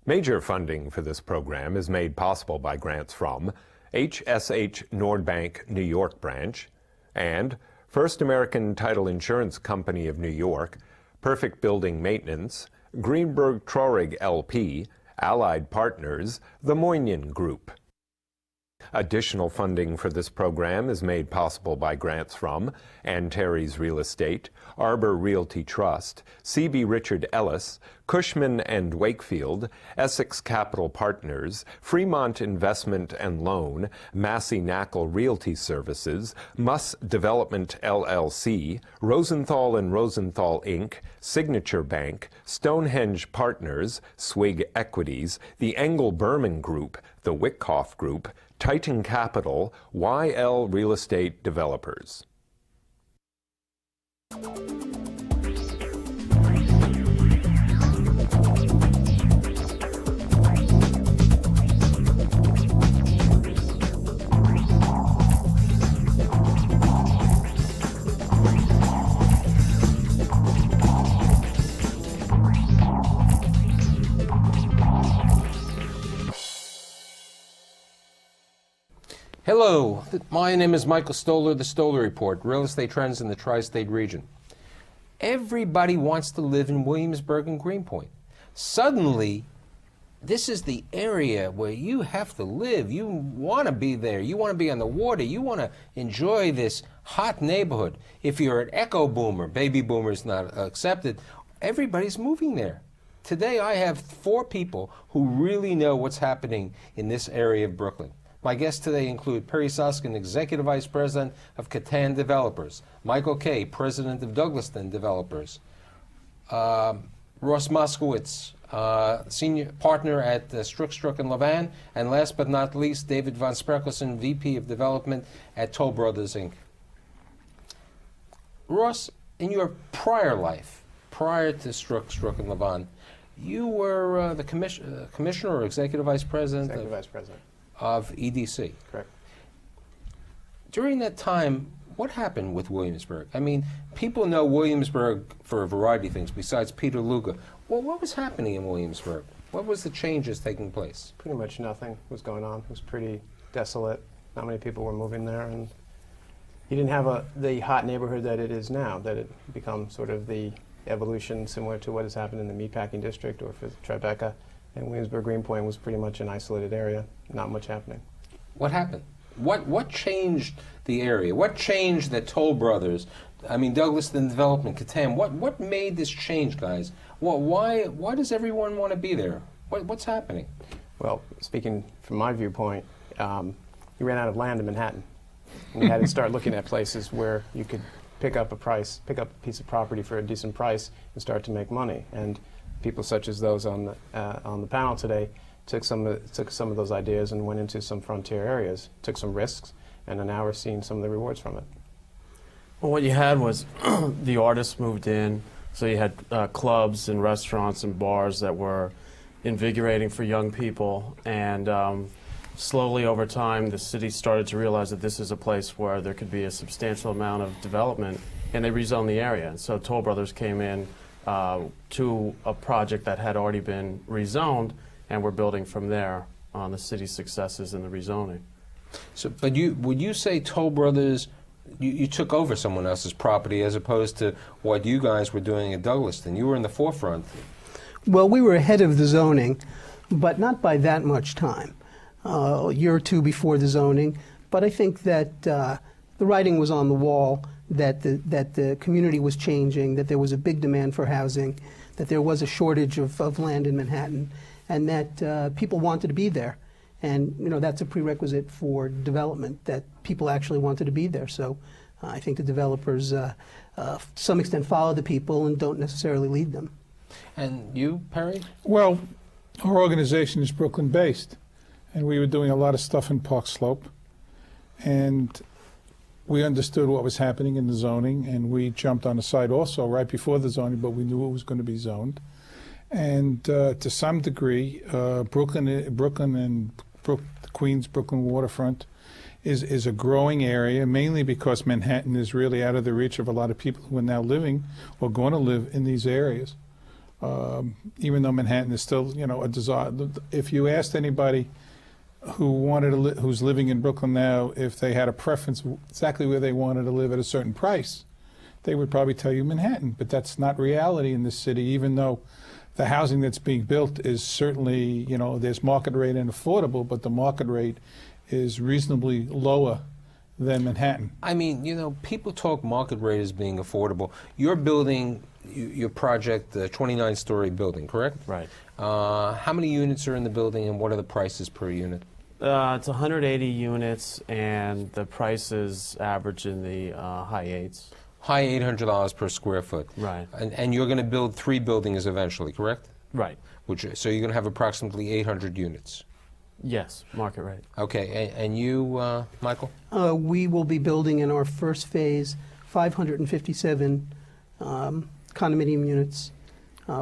Major funding for this program is made possible by grants from HSH Nordbank New York branch and First American Title Insurance Company of New York, Perfect Building Maintenance, Greenberg Traurig LP, Allied Partners, the Moynihan Group. Additional funding for this program is made possible by grants from Antares Real Estate, Arbor Realty Trust, C.B. Richard Ellis, Cushman and Wakefield, Essex Capital Partners, Fremont Investment and Loan, Massey Knackle Realty Services, Muss Development LLC, Rosenthal and Rosenthal Inc., Signature Bank, Stonehenge Partners, Swig Equities, the Engel Berman Group, the Wyckoff Group, Titan Capital, YL Real Estate Developers. Hello, my name is Michael Stoller, The Stoller Report, Real Estate Trends in the Tri-State Region. Everybody wants to live in Williamsburg and Greenpoint. Suddenly, this is the area where you have to live. You want to be there. You want to be on the water. You want to enjoy this hot neighborhood. If you're an echo boomer, baby boomers not accepted, everybody's moving there. Today, I have 4 people who really know what's happening in this area of Brooklyn. My guests today include Perry Soskin, Executive Vice President of Catan Developers, Michael Kay, President of Douglaston Developers, Ross Moskowitz, Senior Partner at Strick and Levan, and last but not least, David Von Sprekelsen, VP of Development at Toll Brothers, Inc. Ross, in your prior life, prior to Strick and Levan, you were the Commissioner or Executive Vice President? Executive Vice President. Of EDC. Correct. During that time, what happened with Williamsburg? I mean, people know Williamsburg for a variety of things besides Peter Luger. Well, what was happening in Williamsburg? What was the changes taking place? Pretty much nothing was going on. It was pretty desolate. Not many people were moving there, and you didn't have the hot neighborhood that it is now, that it become sort of the evolution similar to what has happened in the Meatpacking District or for Tribeca. And Williamsburg Greenpoint was pretty much an isolated area, not much happening. What happened? What changed the area? What changed the Toll Brothers? I mean, Douglaston Development, Catan. What made this change, guys? Why does everyone want to be there? What's happening? Well, speaking from my viewpoint, you ran out of land in Manhattan. And you had to start looking at places where you could pick up a piece of property for a decent price and start to make money. And people such as those on the panel today took some of those ideas and went into some frontier areas, took some risks, and now we're seeing some of the rewards from it. Well, what you had was the artists moved in, so you had clubs and restaurants and bars that were invigorating for young people, and slowly over time the city started to realize that this is a place where there could be a substantial amount of development, and they rezoned the area. And so Toll Brothers came in to a project that had already been rezoned, and we're building from there on the city's successes in the rezoning. So, but would you say Toll Brothers, you took over someone else's property as opposed to what you guys were doing at Douglaston? You were in the forefront. Well, we were ahead of the zoning, but not by that much time. A year or two before the zoning, but I think that the writing was on the wall that the community was changing, that there was a big demand for housing, that there was a shortage of land in Manhattan, and that people wanted to be there. And that's a prerequisite for development, that people actually wanted to be there. So I think the developers, to some extent, follow the people and don't necessarily lead them. And you, Perry? Well, our organization is Brooklyn-based, and we were doing a lot of stuff in Park Slope, and we understood what was happening in the zoning, and we jumped on the site also right before the zoning, but we knew it was going to be zoned. And to some degree, Brooklyn and Queens, Brooklyn waterfront is a growing area, mainly because Manhattan is really out of the reach of a lot of people who are now living or going to live in these areas. even though Manhattan is still, a desire. If you asked anybody who wanted to who's living in Brooklyn now, if they had a preference exactly where they wanted to live at a certain price, they would probably tell you Manhattan. But that's not reality in this city, even though the housing that's being built is certainly, there's market rate and affordable, but the market rate is reasonably lower than Manhattan. I mean, people talk market rate as being affordable. You're building your project, the 29-story building, correct? Right. How many units are in the building, and what are the prices per unit? It's 180 units, and the prices average in the high eights. High $800 per square foot. Right. And you're going to build 3 buildings eventually, correct? Right. So you're going to have approximately 800 units. Yes, market rate. Okay, and you, Michael? We will be building in our first phase 557 condominium units,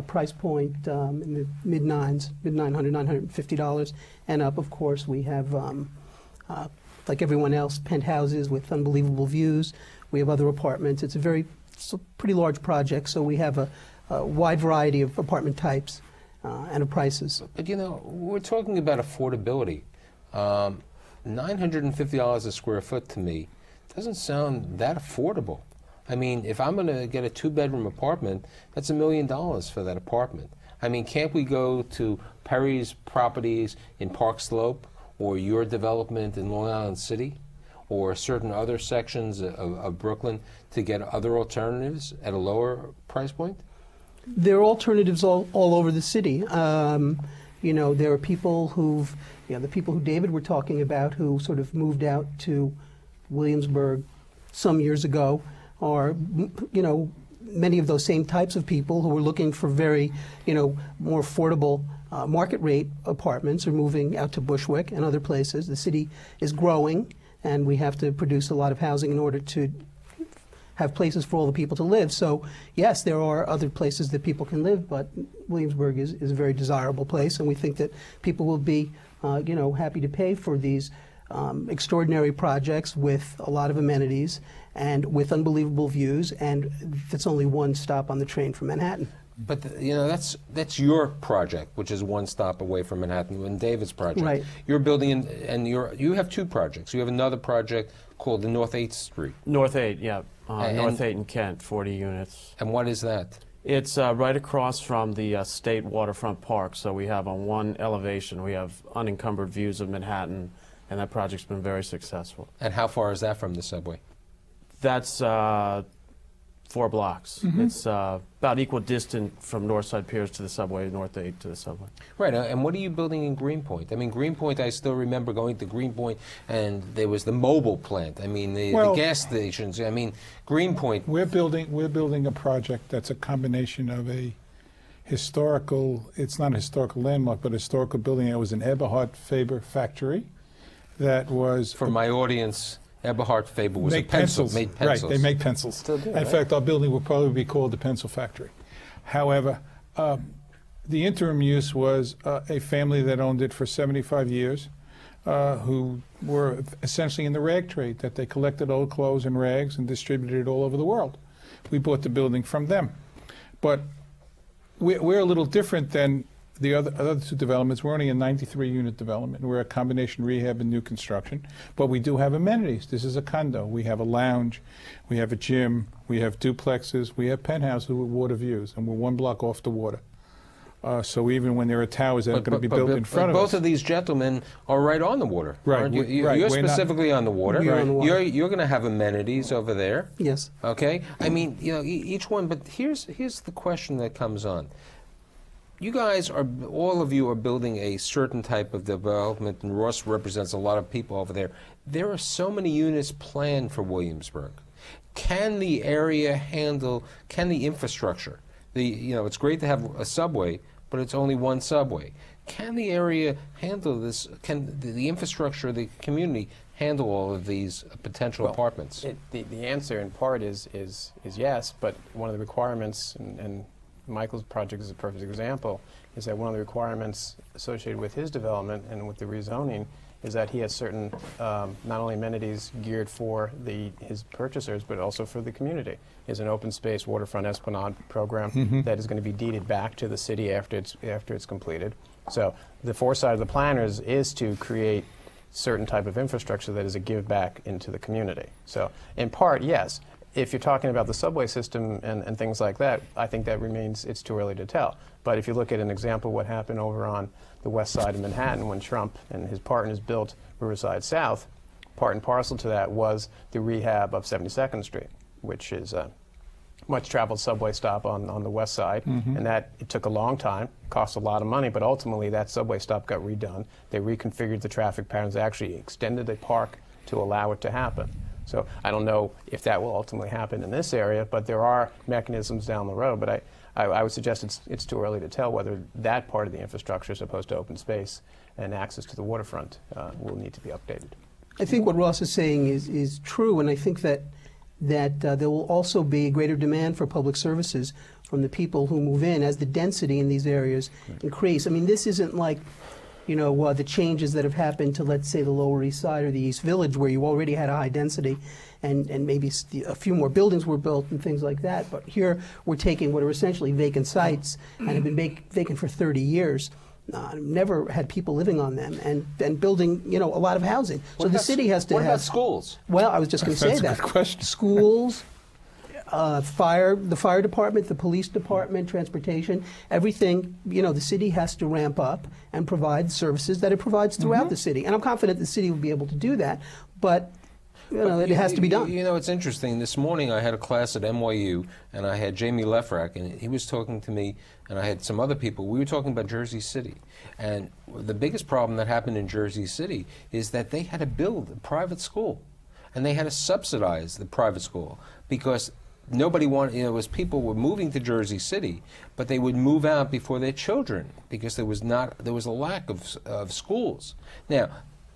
price point in the mid-900, $950 and up. Of course, we have, like everyone else, penthouses with unbelievable views. We have other apartments. It's a pretty large project, so we have a wide variety of apartment types and of prices. But we're talking about affordability. $950 a square foot to me doesn't sound that affordable. I mean, if I'm going to get a 2-bedroom apartment, that's $1 million for that apartment. I mean, can't we go to Perry's properties in Park Slope, or your development in Long Island City, or certain other sections of Brooklyn to get other alternatives at a lower price point? There are alternatives all over the city. There are people the people who David were talking about, who sort of moved out to Williamsburg some years ago, are, many of those same types of people who are looking for very, more affordable market rate apartments are moving out to Bushwick and other places. The city is growing, and we have to produce a lot of housing in order to have places for all the people to live. So yes, there are other places that people can live, but Williamsburg is a very desirable place, and we think that people will be, happy to pay for these extraordinary projects with a lot of amenities and with unbelievable views, and that's only one stop on the train from Manhattan. But that's your project, which is one stop away from Manhattan, and David's project. Right. You're building, you have 2 projects. You have another project called the North 8th Street. North 8, yeah. North 8 in Kent, 40 units. And what is that? It's right across from the State Waterfront Park. So we have on one elevation, we have unencumbered views of Manhattan, and that project's been very successful. And how far is that from the subway? That's 4 blocks. Mm-hmm. It's about equal distant from Northside Piers to the subway, North 8 to the subway. Right, and what are you building in Greenpoint? I mean, Greenpoint, I still remember going to Greenpoint, and there was the mobile plant. I mean, the gas stations. I mean, Greenpoint. We're building a project that's a combination of a historical, it's not a historical landmark, but a historical building. It was an Eberhard Faber factory that was... For my audience... Eberhard Faber was made pencils. Made pencils. Right, they make pencils. Still do, in fact, our building will probably be called the Pencil Factory. However, the interim use was a family that owned it for 75 years, who were essentially in the rag trade, that they collected old clothes and rags and distributed it all over the world. We bought the building from them. But we're a little different than the other 2 developments. We're only a 93-unit development. We're a combination rehab and new construction, but we do have amenities. This is a condo. We have a lounge, we have a gym, we have duplexes, we have penthouses with water views, and we're 1 block off the water. So even when there are towers that are going to be built in front of us. Both of these gentlemen are right on the water. Right. You're specifically on the water. You're on the water. You're going to have amenities over there. Yes. Okay. I mean, each one. But here's the question that comes on. You guys all of you are building a certain type of development, and Ross represents a lot of people over there. There are so many units planned for Williamsburg. Can the area handle, can the infrastructure, it's great to have a subway, but it's only 1 subway. Can the area handle this? Can the infrastructure, the community, handle all of these potential apartments? The answer in part is yes, but one of the requirements, and Michael's project is a perfect example, is that one of the requirements associated with his development and with the rezoning is that he has certain not only amenities geared for his purchasers, but also for the community. There's an open space waterfront esplanade program that is going to be deeded back to the city after it's completed. So the foresight of the planners is to create certain type of infrastructure that is a give back into the community. So in part, yes. If you're talking about the subway system and things like that, I think that remains, it's too early to tell. But if you look at an example of what happened over on the west side of Manhattan when Trump and his partners built Riverside South, part and parcel to that was the rehab of 72nd Street, which is a much traveled subway stop on the west side. And that, it took a long time, cost a lot of money, but ultimately that subway stop got redone. They reconfigured the traffic patterns, they actually extended the park to allow it to happen. So I don't know if that will ultimately happen in this area, but there are mechanisms down the road. But I would suggest it's too early to tell whether that part of the infrastructure, as opposed to open space and access to the waterfront, will need to be updated. I think what Ross is saying is true, and I think that there will also be a greater demand for public services from the people who move in as the density in these areas increase. I mean, this isn't like, you know, the changes that have happened to, let's say, the Lower East Side or the East Village, where you already had a high density and maybe a few more buildings were built and things like that. But here we're taking what are essentially vacant sites and have been vacant for 30 years. Never had people living on them and building, you know, a lot of housing. So the city has to have... What about schools? Well, I was just going to say that. That's a good question. Schools, the fire department, the police department, transportation, everything, you know, the city has to ramp up and provide services that it provides throughout the city. And I'm confident the city will be able to do that, but, you know, it has to be done. You know, it's interesting. This morning I had a class at NYU, and I had Jamie Lefrak, and he was talking to me, and I had some other people. We were talking about Jersey City. And the biggest problem that happened in Jersey City is that they had to build a private school, and they had to subsidize the private school because nobody wanted, you know, as people were moving to Jersey City, but they would move out before their children because there was a lack of schools. Now,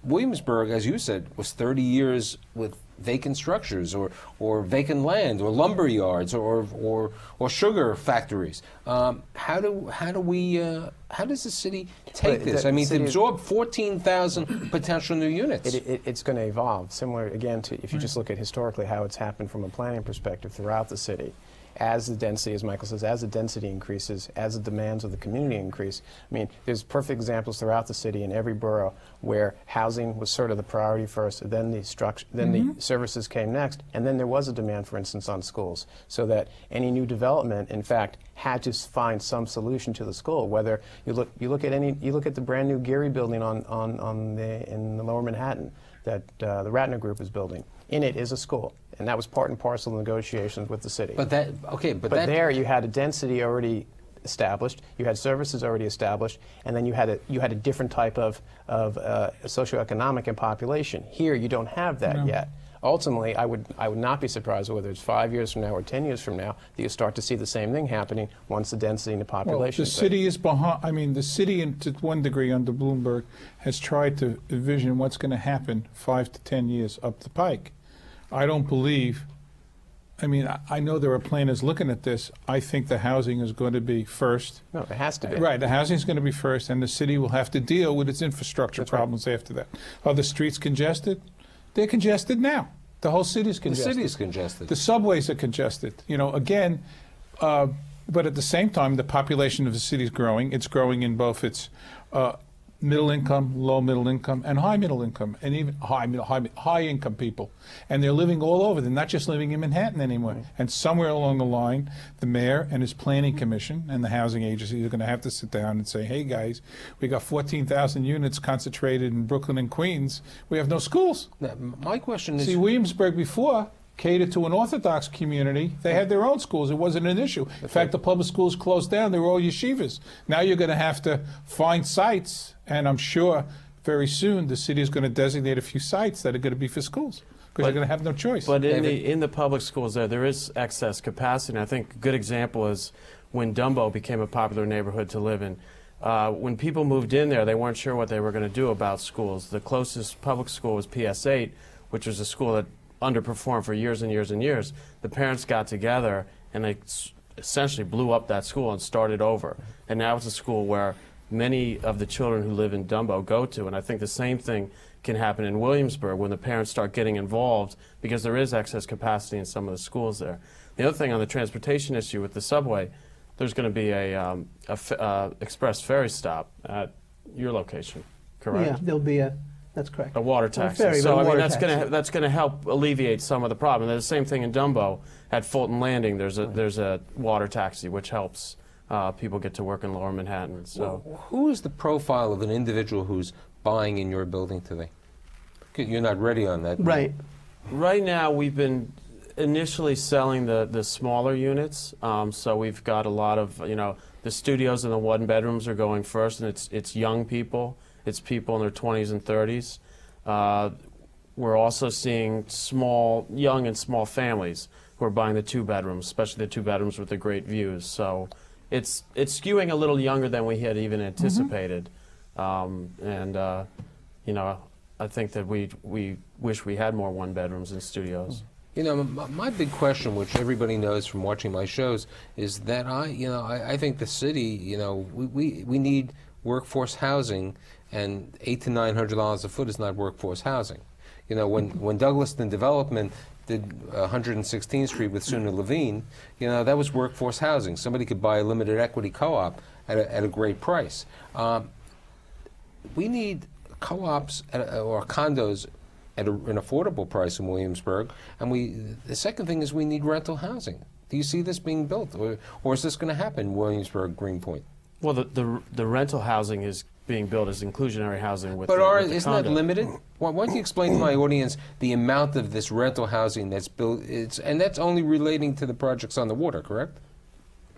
Williamsburg, as you said, was 30 years with vacant structures or vacant land or lumber yards or sugar factories. How does the city take this? I mean, to absorb 14,000 potential new units. It's going to evolve, similar again to if you just look at historically how it's happened from a planning perspective throughout the city. As the density, as Michael says, as the density increases, as the demands of the community increase. I mean, there's perfect examples throughout the city in every borough where housing was sort of the priority first, then the structure, then the services came next, and then there was a demand, for instance, on schools, so that any new development, in fact, had to find some solution to the school. Whether you look at the brand new Geary building in the Lower Manhattan that the Ratner Group is building. In it is a school, and that was part and parcel of negotiations with the city. But there you had a density already established, you had services already established, and then you had a different type of socioeconomic and population. Here you don't have that yet. Ultimately, I would not be surprised whether it's 5 years from now or 10 years from now that you start to see the same thing happening once the density and the population. Well, the city is behind. I mean, the city, to one degree, under Bloomberg, has tried to envision what's going to happen 5 to 10 years up the pike. I don't believe. I mean, I know there are planners looking at this. I think the housing is going to be first. No, it has to be. Right, the housing is going to be first, and the city will have to deal with its infrastructure problems after that. Are the streets congested? They're congested now. The whole city's congested. The city's congested. The subways are congested. You know, again, but at the same time, the population of the city is growing. It's growing in both its middle income, low middle income, and high middle income, and even high income people. And they're living all over. They're not just living in Manhattan anymore. Right. And somewhere along the line, the mayor and his planning commission and the housing agency are going to have to sit down and say, hey guys, we got 14,000 units concentrated in Brooklyn and Queens. We have no schools. Now, my question is... See, Williamsburg before catered to an Orthodox community. They had their own schools. It wasn't an issue. In fact, the public schools closed down. They were all yeshivas. Now you're going to have to find sites, and I'm sure very soon the city is going to designate a few sites that are going to be for schools because you're going to have no choice. But in the public schools there is excess capacity. And I think a good example is when Dumbo became a popular neighborhood to live in. When people moved in there, they weren't sure what they were going to do about schools. The closest public school was PS8, which was a school that underperformed for years and years and years. The parents got together and they essentially blew up that school and started over. And now it's a school where many of the children who live in Dumbo go to. And I think the same thing can happen in Williamsburg when the parents start getting involved, because there is excess capacity in some of the schools there. The other thing on the transportation issue with the subway, there's going to be a express ferry stop at your location, correct? Yeah, there'll be that's correct. A water taxi. ferry, So but a I mean, water that's going to help alleviate some of the problem. And the same thing in Dumbo at Fulton Landing. There's a water taxi which helps people get to work in Lower Manhattan. So Who is the profile of an individual who's buying in your building today? You're not ready on that. Right. right now we've been initially selling the smaller units. So we've got a lot of the studios and the one bedrooms are going first, and it's young people. It's people in their 20s and 30s. We're also seeing young and small families who are buying the 2 bedrooms, especially the 2 bedrooms with the great views. So it's skewing a little younger than we had even anticipated. I think that we wish we had more 1 bedrooms in studios. My big question, which everybody knows from watching my shows, is that I think the city, we need workforce housing, and $800 to $900 a foot is not workforce housing. When Douglaston Development did 116th Street with Suna Levine, that was workforce housing. Somebody could buy a limited equity co-op at a great price. We need co-ops or condos at an affordable price in Williamsburg, and the second thing is we need rental housing. Do you see this being built, or is this going to happen in Williamsburg, Greenpoint? Well, the rental housing is being built as inclusionary housing with but the isn't condo. that limited? Why don't you explain to my audience the amount of this rental housing that's built? And that's only relating to the projects on the water, correct?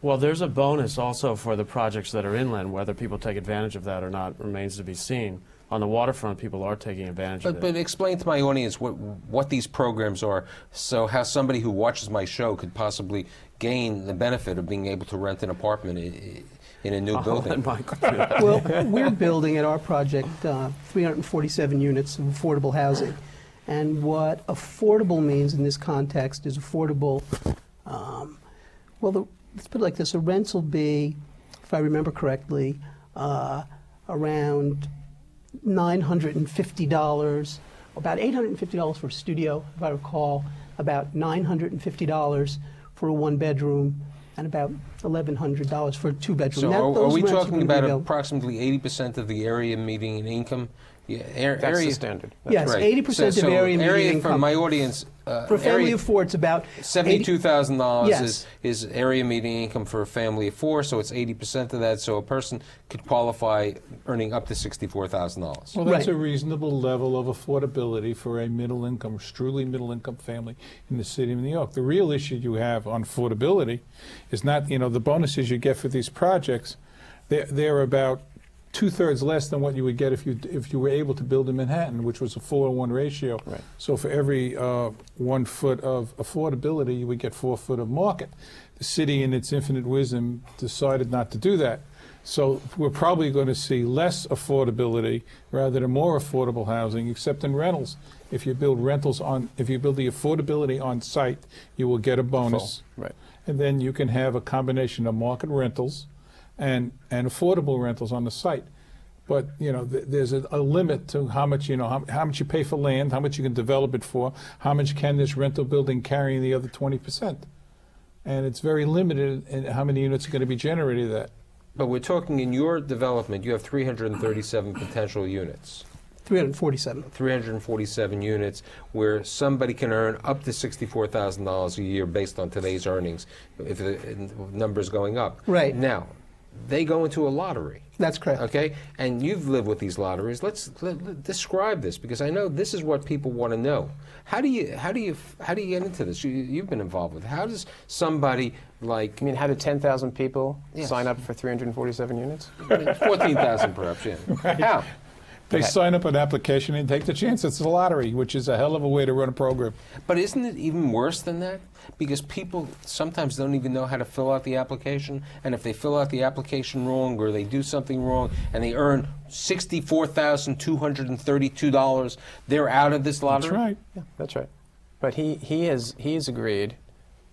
Well, there's a bonus also for the projects that are inland. Whether people take advantage of that or not remains to be seen. On the waterfront, people are taking advantage of it. But explain to my audience what these programs are, so how somebody who watches my show could possibly gain the benefit of being able to rent an apartment in a new building. Let Michael do that. Well, we're building at our project 347 units of affordable housing. And what affordable means in this context is affordable, let's put it like this. A rent will be, if I remember correctly, around $950, about $850 for a studio, if I recall, about $950 for a 1-bedroom, and about $1,100 for a 2-bedroom. So are we talking about approximately 80% of the area median income? Yeah, That's the standard. Yes, right. 80% of area median income. For my audience, for a family of 4, it's about $72,000 Yes. is area median income for a family of 4, so it's 80% of that. So a person could qualify earning up to $64,000. Well, that's Right. a reasonable level of affordability for a middle-income, truly middle-income family in the city of New York. The real issue you have on affordability is not, the bonuses you get for these projects. They're about 2/3 less than what you would get if you were able to build in Manhattan, which was a 4-to-1 ratio. Right. So for every 1 foot of affordability, you would get 4 foot of market. The city, in its infinite wisdom, decided not to do that. So we're probably going to see less affordability rather than more affordable housing, except in rentals. If you build the affordability on site, you will get a bonus. Right. And then you can have a combination of market rentals and affordable rentals on the site. But there's a limit to how much how much you pay for land, how much you can develop it for, how much can this rental building carry in the other 20%. And it's very limited in how many units are going to be generated of that. But we're talking in your development, you have 337 potential units. 347. 347 units where somebody can earn up to $64,000 a year based on today's earnings, if the number's going up. Right. Now, they go into a lottery. That's correct. Okay, and you've lived with these lotteries. Let's describe this, because I know this is what people want to know. How do you get into this? You've been involved with it. How does somebody like? I mean, how did 10,000 people Yes. sign up for 347 units? 14,000 perhaps? Yeah. How? They sign up an application and take the chance. It's a lottery, which is a hell of a way to run a program. But isn't it even worse than that? Because people sometimes don't even know how to fill out the application, and if they fill out the application wrong or they do something wrong and they earn $64,232, they're out of this lottery? That's right. Yeah, that's right. But he has agreed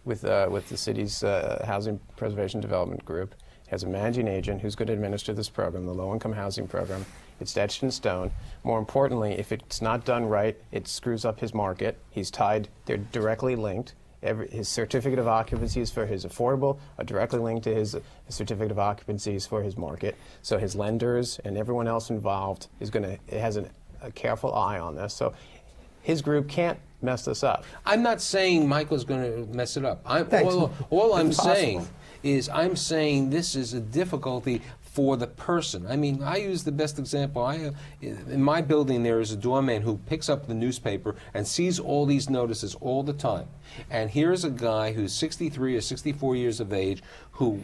with the city's Housing Preservation Development Group, has a managing agent who's going to administer this program, the low-income housing program. It's etched in stone. More importantly, if it's not done right, it screws up his market. He's tied, they're directly linked. His certificate of occupancy is for his affordable, are directly linked to his certificate of occupancy is for his market. So his lenders and everyone else involved has a careful eye on this. So his group can't mess this up. I'm not saying Michael's going to mess it up. Thanks. All I'm It's possible. saying is I'm saying this is a difficulty for the person. I mean, I use the best example. In my building, there is a doorman who picks up the newspaper and sees all these notices all the time. And here's a guy who's 63 or 64 years of age who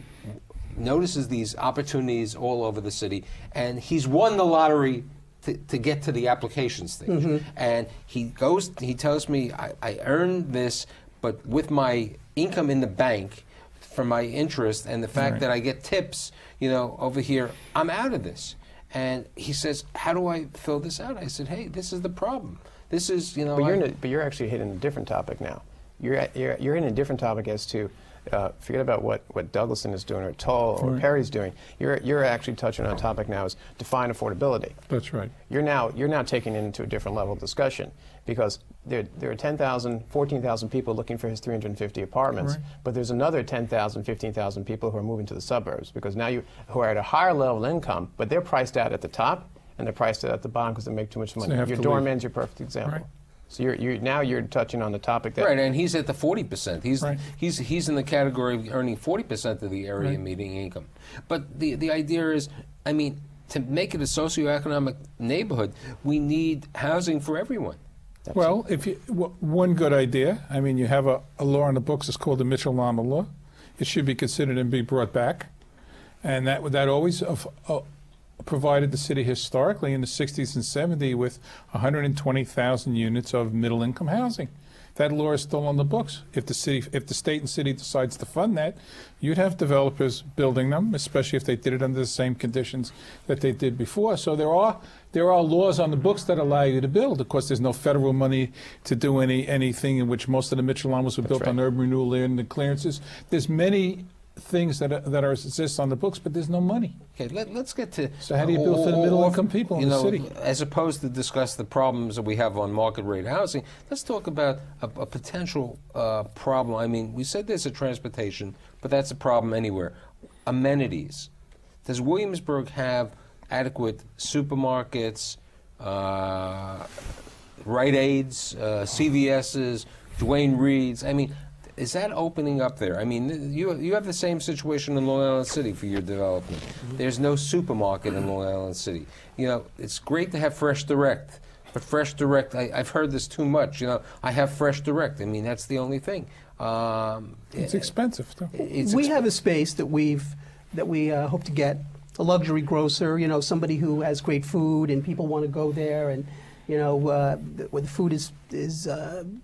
notices these opportunities all over the city, and he's won the lottery to get to the application stage. And he tells me, I earned this, but with my income in the bank, from my interest and the fact that I get tips, over here, I'm out of this. And he says, how do I fill this out? I said, hey, this is the problem. This is, But you're actually hitting a different topic now. You're in a different topic as to forget about what Douglason is doing or Toll or Perry's doing. You're actually touching on a topic now is define affordability. That's right. You're now taking it into a different level of discussion because there are 10,000, 14,000 people looking for his 350 apartments, but there's another 10,000, 15,000 people who are moving to the suburbs because now who are at a higher level of income, but they're priced out at the top and they're priced out at the bottom because they make too much money. have Your to doorman's your perfect example. Right. So you're touching on the topic that right, and he's at the 40%. He's in the category of earning 40% of the area median income. But the idea is, I mean, to make it a socioeconomic neighborhood, we need housing for everyone. Well, one good idea, I mean, you have a law in the books, it's called the Mitchell-Lama Law. It should be considered and be brought back. And that always provided the city historically in the 60s and 70s with 120,000 units of middle-income housing. That law is still on the books. If the state and city decides to fund that, you'd have developers building them, especially if they did it under the same conditions that they did before. So there are laws on the books that allow you to build. Of course, there's no federal money to do anything in which most of the Mitchell-Lamas were built on urban renewal and the clearances. There's many things that exist on the books, but there's no money. Okay, let's get to... So how do you build for the middle-income people in the city? As opposed to discuss the problems that we have on market rate housing, let's talk about a potential problem. I mean, we said there's a transportation, but that's a problem anywhere. Amenities. Does Williamsburg have adequate supermarkets, Rite Aids, CVS's, Duane Reade's? I mean, is that opening up there? I mean, you have the same situation in Long Island City for your development. There's no supermarket in Long Island City. It's great to have Fresh Direct, but Fresh Direct, I've heard this too much. I have Fresh Direct. I mean, that's the only thing. It's expensive, though. We have a space that we hope to get, a luxury grocer, somebody who has great food and people want to go there, and where the food is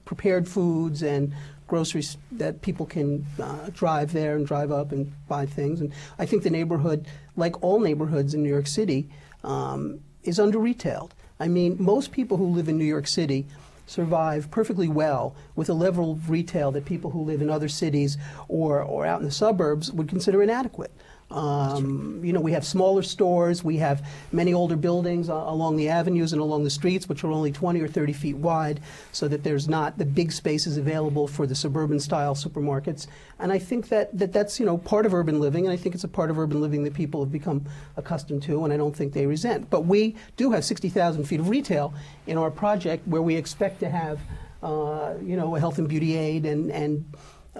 prepared foods and groceries that people can drive there and drive up and buy things. And I think the neighborhood, like all neighborhoods in New York City, is under-retailed. I mean, most people who live in New York City survive perfectly well with a level of retail that people who live in other cities or out in the suburbs would consider inadequate. We have smaller stores. We have many older buildings along the avenues and along the streets, which are only 20 or 30 feet wide, so that there's not the big spaces available for the suburban-style supermarkets. And I think that's part of urban living, and I think it's a part of urban living that people have become accustomed to, and I don't think they resent. But we do have 60,000 feet of retail in our project, where we expect to have, a health and beauty aid and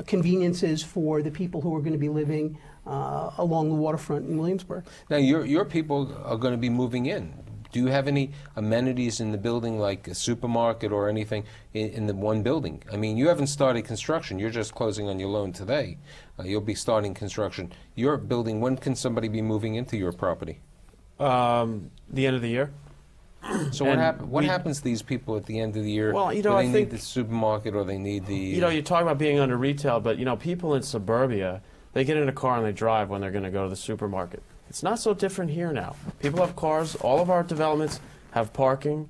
conveniences for the people who are going to be living along the waterfront in Williamsburg. Now, your people are going to be moving in. Do you have any amenities in the building, like a supermarket or anything in the one building? I mean, you haven't started construction. You're just closing on your loan today. You'll be starting construction. Your building, when can somebody be moving into your property? The end of the year. So what happens to these people at the end of the year? Well, do they need the supermarket or they need the... you're talking about being under retail, but, people in suburbia, they get in a car and they drive when they're going to go to the supermarket. It's not so different here now. People have cars. All of our developments have parking.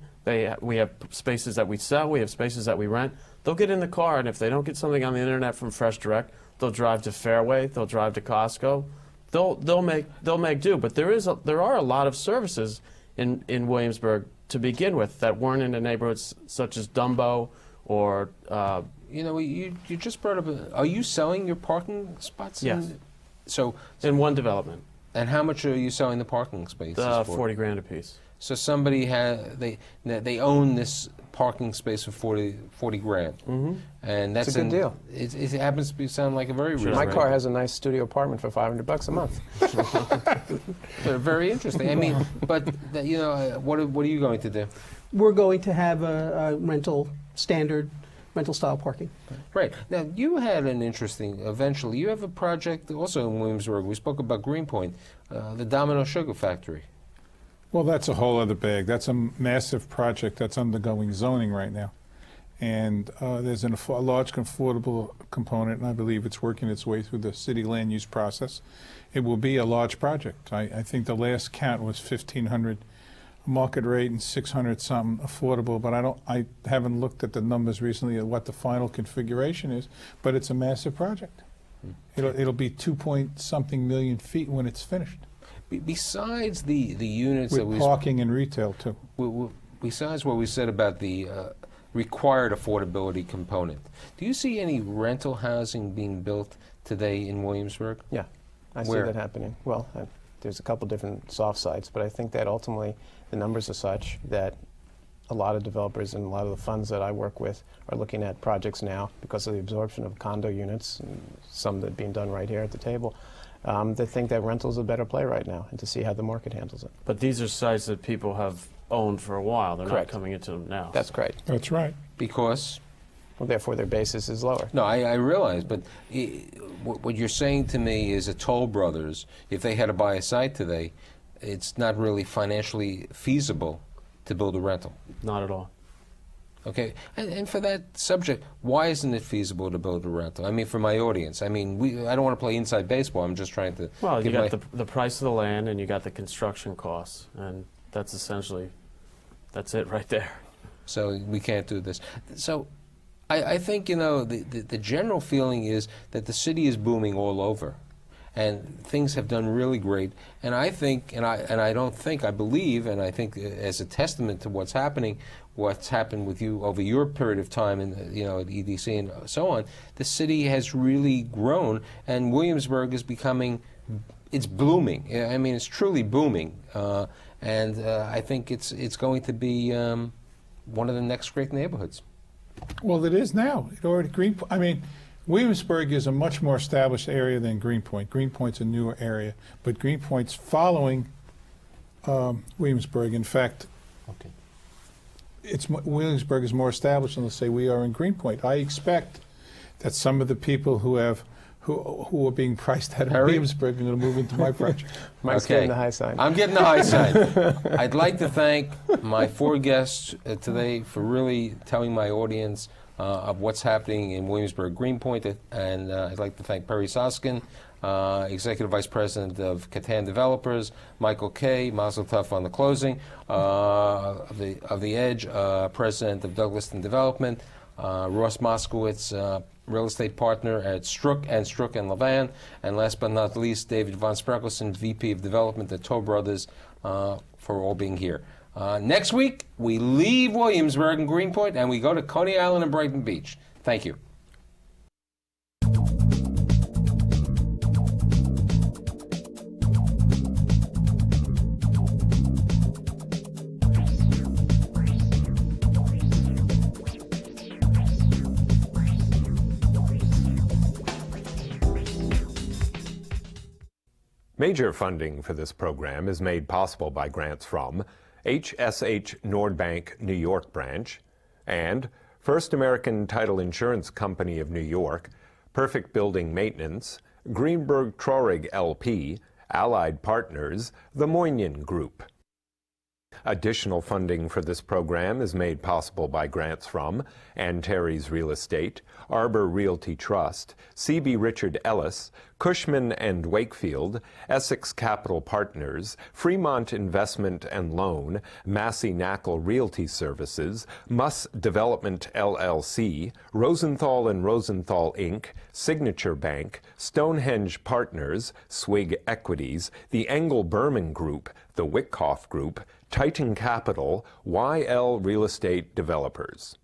We have spaces that we sell. We have spaces that we rent. they'll get in the car, and if they don't get something on the internet from Fresh Direct, they'll drive to Fairway, they'll drive to Costco. They'll make do. But there are a lot of services in Williamsburg to begin with that weren't in the neighborhoods such as Dumbo or. You know, you just brought up. Are you selling your parking spots? Yes. So In one development, and how much are you selling the parking spaces for? 40 grand a piece. So somebody they own this parking space for 40 grand, and that's It's a good deal. It happens to sound like a very reasonable. My car has a nice studio apartment for $500 a month. They're very interesting. I mean, but you know, what are you going to do? We're going to have a standard rental style parking. Right. Now, you had an interesting, eventually, you have a project also in Williamsburg. We spoke about Greenpoint, the Domino Sugar Factory. Well, that's a whole other bag. That's a massive project that's undergoing zoning right now. And there's a large affordable component, and I believe it's working its way through the city land use process. It will be a large project. I think the last count was 1,500 market rate and 600 something affordable, but I haven't looked at the numbers recently at what the final configuration is, but it's a massive project. It'll be 2-point-something million feet when it's finished. Besides the units that With parking and retail too. besides what we said about the required affordability component, do you see any rental housing being built today in Williamsburg? Yeah, I see Where? that happening. Well, there's a couple different soft sites, but I think that ultimately the numbers are such that a lot of developers and a lot of the funds that I work with are looking at projects now because of the absorption of condo units, and some that are being done right here at the table. They think that rental's a better play right now, and to see how the market handles it. But these are sites that people have owned for a while. They're Correct. not coming into them now. That's great. That's right. Because, Well, therefore, their basis is lower. no, I realize, but what you're saying to me is that Toll Brothers, if they had to buy a site today, it's not really financially feasible to build a rental. Not at all. Okay, and for that subject, why isn't it feasible to build a rental? I mean, for my audience, I mean, I don't want to play inside baseball. I'm just trying to. Well, you give got the price of the land and you got the construction costs, and that's essentially, that's it right there. So we can't do this. So I think, you know, the general feeling is that the city is booming all over, and things have done really great. And I think, I believe, and I think as a testament to what's happening, what's happened with you over your period of time in, you know, at EDC and so on, the city has really grown, and Williamsburg is becoming, it's blooming. I mean, it's truly booming, and I think it's going to be one of the next great neighborhoods. Well, it is now. It already I mean, Williamsburg is a much more established area than Greenpoint. Greenpoint's a newer area, but Greenpoint's following Williamsburg. In fact, Okay. Williamsburg is more established than, let's say, we are in Greenpoint. I expect that some of the people who are being priced out of Harry? Williamsburg are going to move into my project. Mike's getting the high side. I'm getting the high side. I'd like to thank my four guests today for really telling my audience of what's happening in Williamsburg, Greenpoint, and I'd like to thank Perry Soskin, Executive Vice President of Catan Developers, Michael Kay, Mazel Tov on the closing, of the Edge, President of Douglaston Development, Ross Moskowitz, Real Estate Partner at Strook and Levan, and last but not least, David Von Spreckelson, VP of Development at Toll Brothers, for all being here. Next week, we leave Williamsburg and Greenpoint, and we go to Coney Island and Brighton Beach. Thank you. Major funding for this program is made possible by grants from HSH Nordbank New York branch and First American Title Insurance Company of New York, Perfect Building Maintenance, Greenberg Traurig LP, Allied Partners, the Moynihan Group. Additional funding for this program is made possible by grants from Antares Real Estate, Arbor Realty Trust, C.B. Richard Ellis, Cushman and Wakefield, Essex Capital Partners, Fremont Investment and Loan, Massey Knackle Realty Services, Muss Development LLC, Rosenthal and Rosenthal Inc., Signature Bank, Stonehenge Partners, Swig Equities, the Engel Berman Group, the Wyckoff Group, Titan Capital, YL Real Estate Developers.